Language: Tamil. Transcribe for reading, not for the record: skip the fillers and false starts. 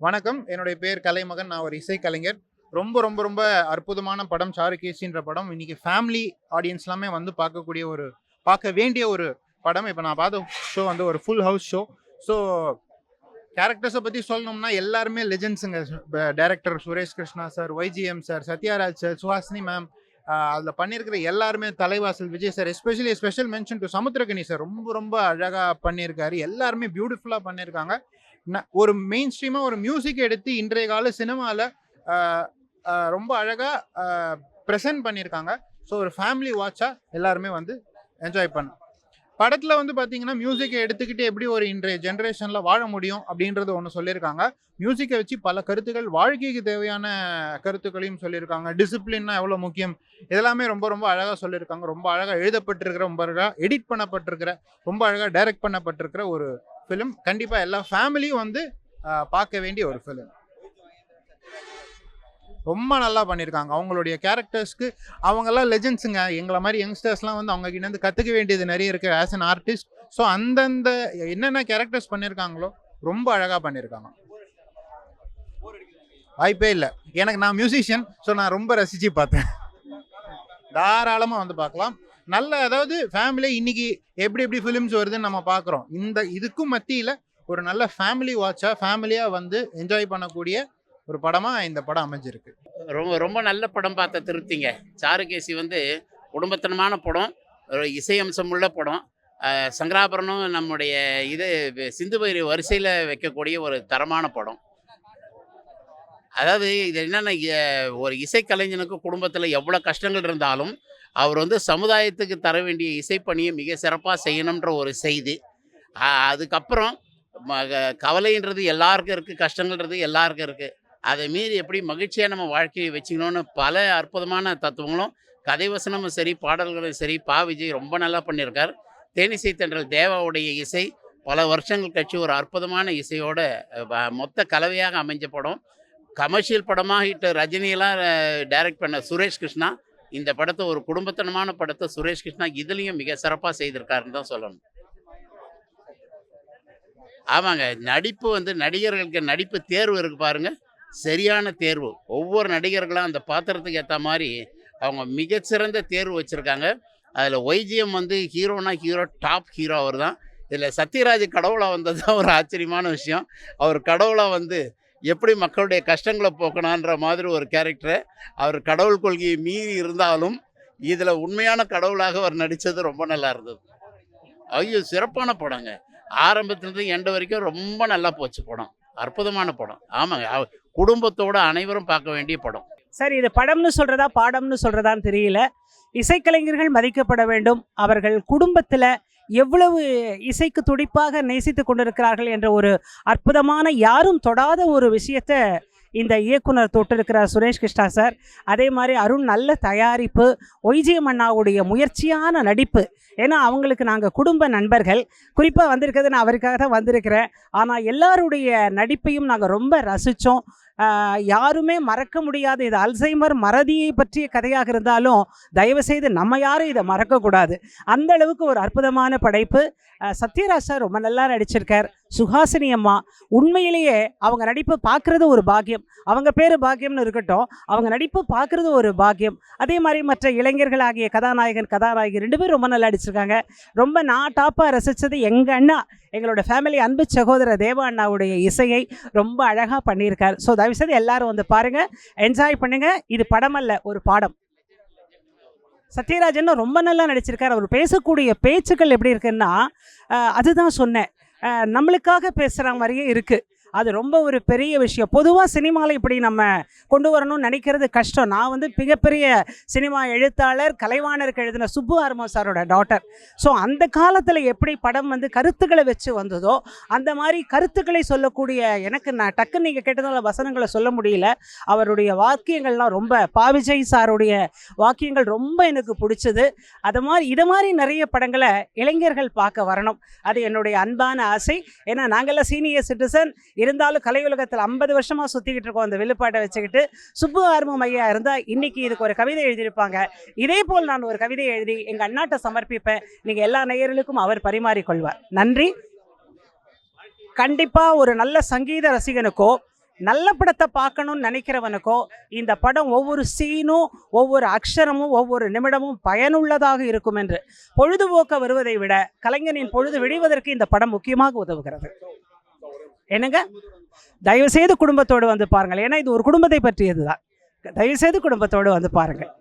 வணக்கம். என்னுடைய பேர் கலைமகன். நான் ஒரு இசைக்கலைஞர். ரொம்ப ரொம்ப ரொம்ப அற்புதமான படம் சாருகேசின்ற படம். இன்னைக்கு ஃபேமிலி ஆடியன்ஸ் எல்லாமே வந்து பார்க்க வேண்டிய ஒரு படம். இப்ப நான் பார்த்த ஷோ வந்து ஒரு full house show. So characters பத்தி சொல்லணும்னா எல்லாருமே லெஜெண்ட்ஸுங்க. Director Suresh Krishna sir, YGM sir, Sathyaraj sir, Suhasini ma'am, அதில பண்ணியிருக்கிற எல்லாருமே, Thalaivasal Vijay sir, especially special mention to Samuthirakani sir. ரொம்ப ரொம்ப அழகா பண்ணியிருக்காரு. எல்லாருமே பியூட்டிஃபுல்லா பண்ணியிருக்காங்க. ஒரு மெயின் ஸ்ட்ரீமா ஒரு மியூசிக் எடுத்து இன்றைய கால சினிமால அ அ ரொம்ப அழகா அ பிரசன்ட் பண்ணியிருக்காங்க. ஸோ ஒரு ஃபேமிலி வாட்ச்சா எல்லாருமே வந்து என்ஜாய் பண்ணலாம். படத்துல வந்து பார்த்தீங்கன்னா, மியூசிக்க எடுத்துக்கிட்டு எப்படி ஒரு இன்றைய ஜெனரேஷன்ல வாழ முடியும் அப்படின்றது ஒண்ணு சொல்லியிருக்காங்க. மியூசிக்க வச்சு பல கருத்துக்கள், வாழ்க்கைக்கு தேவையான கருத்துக்களையும் சொல்லியிருக்காங்க. டிசிப்ளின்னா எவ்வளோ முக்கியம், இதெல்லாமே ரொம்ப ரொம்ப அழகா சொல்லியிருக்காங்க. ரொம்ப அழகா எழுதப்பட்டிருக்கிற, ரொம்ப அழகா எடிட் பண்ணப்பட்டிருக்கிற, ரொம்ப அழகா டைரக்ட் பண்ணப்பட்டிருக்கிற ஒரு ஃபிலிம். கண்டிப்பா எல்லா ஃபேமிலியும் வந்து பார்க்க வேண்டிய ஒரு ஃபிலிம். ரொம்ப நல்லா பண்ணியிருக்காங்க. அவங்களுடைய கேரக்டர்ஸ்க்கு அவங்கலாம் லெஜெண்ட்ஸுங்க. எங்கள மாரி யங்ஸ்டர்ஸ்லாம் வந்து அவங்க கிட்டேருந்து கத்துக்க வேண்டியது நெறைய இருக்கு ஆஸ் அன் ஆர்டிஸ்ட். ஸோ அந்தந்த என்னென்ன கேரக்டர்ஸ் பண்ணியிருக்காங்களோ, ரொம்ப அழகா பண்ணியிருக்காங்க. வாய்ப்பே இல்ல. நான் மியூசிஷியன். ஸோ நான் ரொம்ப ரசிச்சு பார்த்தேன். தாராளமா வந்து பார்க்கலாம். அதாவது ஃபேமிலி இன்னைக்கு எப்படி எப்படி ஃபிலிம்ஸ் வருதுன்னு நம்ம பார்க்குறோம். இதுக்கும் மத்தியில ஒரு நல்ல ஃபேமிலி வாட்ச்சா, ஃபேமிலியா வந்து என்ஜாய் பண்ணக்கூடிய ஒரு படமா இந்த படம் அமைஞ்சிருக்கு. ரொம்ப ரொம்ப நல்ல படம் பார்த்த திருப்திங்க. சாருகேசி வந்து குடும்பத்தனமான படம். ஒரு இசை அம்சமுள்ள படம். சங்கராபரணம் நம்முடைய இது சிந்து பைரவி வரிசையில வைக்கக்கூடிய ஒரு தரமான படம். அதாவது இது என்னன்னா, ஒரு இசைக்கலைஞனுக்கு குடும்பத்தில எவ்வளோ கஷ்டங்கள் இருந்தாலும், அவர் வந்து சமுதாயத்துக்கு தர வேண்டிய இசைப்பணியை மிக சிறப்பா செய்யணும்ன்ற ஒரு செய்தி. அதுக்கப்புறம் கவலைன்றது எல்லாருக்கும் இருக்கு, கஷ்டங்கள்ன்றது எல்லாருக்கும் இருக்கு. அதை மீறி எப்படி மகிழ்ச்சியா நம்ம வாழ்க்கையை வச்சுக்கணும்னு பல அற்புதமான தத்துவங்களும், கதை வசனமும் சரி, பாடல்களும் சரி, விஜய் ரொம்ப நல்லா பண்ணியிருக்கார். தேனிசை தென்றல் தேவாவுடைய இசை பல வருஷங்கள் கழிச்சு ஒரு அற்புதமான இசையோட மொத்த கலவையாக அமைஞ்ச படம். கமர்ஷியல் படமாக ஹிட் ரஜினியெல்லாம் டைரக்ட் பண்ண சுரேஷ் கிருஷ்ணா இந்த படத்தை, ஒரு குடும்பத்தனமான படத்தை சுரேஷ் கிருஷ்ணா இதுலேயும் மிக சிறப்பாக செய்திருக்காருன்னு தான் சொல்லணும். ஆமாங்க. நடிப்பு வந்து நடிகர்களுக்கு நடிப்பு தேர்வு இருக்கு பாருங்க. சரியான தேர்வு. ஒவ்வொரு நடிகர்களும் அந்த பாத்திரத்துக்கு ஏத்த மாரி அவங்க மிகச்சிறந்த தேர்வு வச்சிருக்காங்க. அதில ஒய்ஜிஎம் வந்து ஹீரோனா ஹீரோ, டாப் ஹீரோ அவர் தான். இதில சத்யராஜ் கடவுளா வந்தது தான் ஒரு ஆச்சரியமான விஷயம். அவர் கடவுளா வந்து எப்படி மக்களுடைய கஷ்டங்கள போக்கணுன்ற மாதிரி ஒரு கேரக்டர். அவர் கடவுள் கொள்கையை மீறி இருந்தாலும், இதில உண்மையான கடவுளாக அவர் நடிச்சது ரொம்ப நல்லா இருந்தது. ஐயோ! சிறப்பான படங்க. ஆரம்பத்துலருந்து எண்ட் வரைக்கும் ரொம்ப நல்லா போச்சு படம். அற்புதமான படம். ஆமாங்க. குடும்பத்தோட அனைவரும் பார்க்க வேண்டிய படம். சார், இது படம்னு சொல்றதா பாடம்னு சொல்றதான்னு தெரியல. இசைக்கலைஞர்கள் மதிக்கப்பட வேண்டும். அவர்கள் குடும்பத்துல எவ்வளவு இசைக்கு துடிப்பாக நேசித்துக் கொண்டிருக்கிறார்கள் என்ற ஒரு அற்புதமான, யாரும் தொடாத ஒரு விஷயத்த இந்த இயக்குனர் தொட்டிருக்கிறார் சுரேஷ் கிருஷ்ணா சார். அதே மாதிரி அருண் நல்ல தயாரிப்பு, ஒய்ஜிஎம் அண்ணாவுடைய முயற்சியான நடிப்பு. ஏன்னா அவங்களுக்கு நாங்கள் குடும்ப நண்பர்கள். குறிப்பாக வந்திருக்கிறது நான் அவருக்காக தான் வந்திருக்கிறேன். ஆனால் எல்லாருடைய நடிப்பையும் நாங்கள் ரொம்ப ரசித்தோம். யாருமே மறக்க முடியாத, இது அல்சைமர் மறதியை பற்றிய கதையாக இருந்தாலும் தயவுசெய்து நம்ம யாரும் இதை மறக்கக்கூடாது. அந்த அளவுக்கு ஒரு அற்புதமான படைப்பு. சத்யராஜ் சார் ரொம்ப நல்லா நடிச்சிருக்கார். சுஹாசினி அம்மா உண்மையிலேயே அவங்க நடிப்பு பார்க்குறது ஒரு பாக்கியம். அவங்க பேர் பாக்கியம்னு இருக்கட்டும், அவங்க நடிப்பு பார்க்குறது ஒரு பாக்கியம். அதே மாதிரி மற்ற இளைஞர்கள் ஆகிய கதாநாயகன் கதாநாயகி 2 பேரும் ரொம்ப நல்லா நடிச்சிருக்காங்க. ரொம்ப நான் டாப்பாக ரசித்தது எங்கள் அண்ணா, எங்களோட ஃபேமிலி அன்பு சகோதரர் தேவா அண்ணாவுடைய இசையை ரொம்ப அழகாக பண்ணியிருக்கார். ஸோ தயவுசெய்து எல்லாரும் வந்து பாருங்கள், என்ஜாய் பண்ணுங்கள். இது படம் அல்ல, ஒரு பாடம். சத்யராஜன் ரொம்ப நல்லா நடிச்சிருக்கார். அவர் பேசக்கூடிய பேச்சுக்கள் எப்படி இருக்குன்னா, அதுதான் சொன்னேன், நம்மளுக்காக பேசுகிற மாதிரியே இருக்குது. அது ரொம்ப ஒரு பெரிய விஷயம். பொதுவாக சினிமாவில் இப்படி நம்ம கொண்டு வரணும்னு நினைக்கிறது கஷ்டம். நான் வந்து மிகப்பெரிய சினிமா எழுத்தாளர், கலைவாணருக்கு எழுதின சுப்பு ஆர்மோ சாரோட டாட்டர். ஸோ அந்த காலத்தில் எப்படி படம் வந்து கருத்துக்களை வச்சு வந்ததோ, அந்த மாதிரி கருத்துக்களை சொல்லக்கூடிய, நான் டக்குன்னு நீங்கள் கேட்டதால வசனங்களை சொல்ல முடியல. அவருடைய வாக்கியங்கள்லாம் ரொம்ப, விஜய் சாருடைய வாக்கியங்கள் ரொம்ப எனக்கு பிடிச்சது. இதை மாதிரி நிறைய படங்களை இளைஞர்கள் பார்க்க வரணும். அது என்னுடைய அன்பான ஆசை. ஏன்னா நாங்கள்லாம் சீனியர் சிட்டிசன் இருந்தாலும் கலையுலகத்தில் 50 வருஷமாக சுற்றிக்கிட்டு இருக்கோம் அந்த வில்லுப்பாட்டை வச்சுக்கிட்டு. சுப்பு ஆர்வம் ஐயா இருந்தால் இன்றைக்கி இதுக்கு ஒரு கவிதை எழுதியிருப்பாங்க. இதே போல் நான் ஒரு கவிதை எழுதி எங்கள் அண்ணாட்ட சமர்ப்பிப்பேன். நீங்கள் எல்லா நேயர்களுக்கும் அவர் பரிமாறிக்கொள்வார். நன்றி. கண்டிப்பாக ஒரு நல்ல சங்கீத ரசிகனுக்கோ நல்ல படத்தை பார்க்கணும்னு நினைக்கிறவனுக்கோ இந்த படம் ஒவ்வொரு சீனும் ஒவ்வொரு அக்ஷரமும் ஒவ்வொரு நிமிடமும் பயனுள்ளதாக இருக்கும் என்று பொழுதுபோக்க வருவதை விட கலைஞனின் பொழுது விடுவதற்கு இந்த படம் முக்கியமாக உதவுகிறது. என்னங்க, தயவுசெய்து குடும்பத்தோடு வந்து பாருங்கள். ஏன்னா இது ஒரு குடும்பத்தை பற்றியது தான். தயவுசெய்து குடும்பத்தோடு வந்து பாருங்கள்.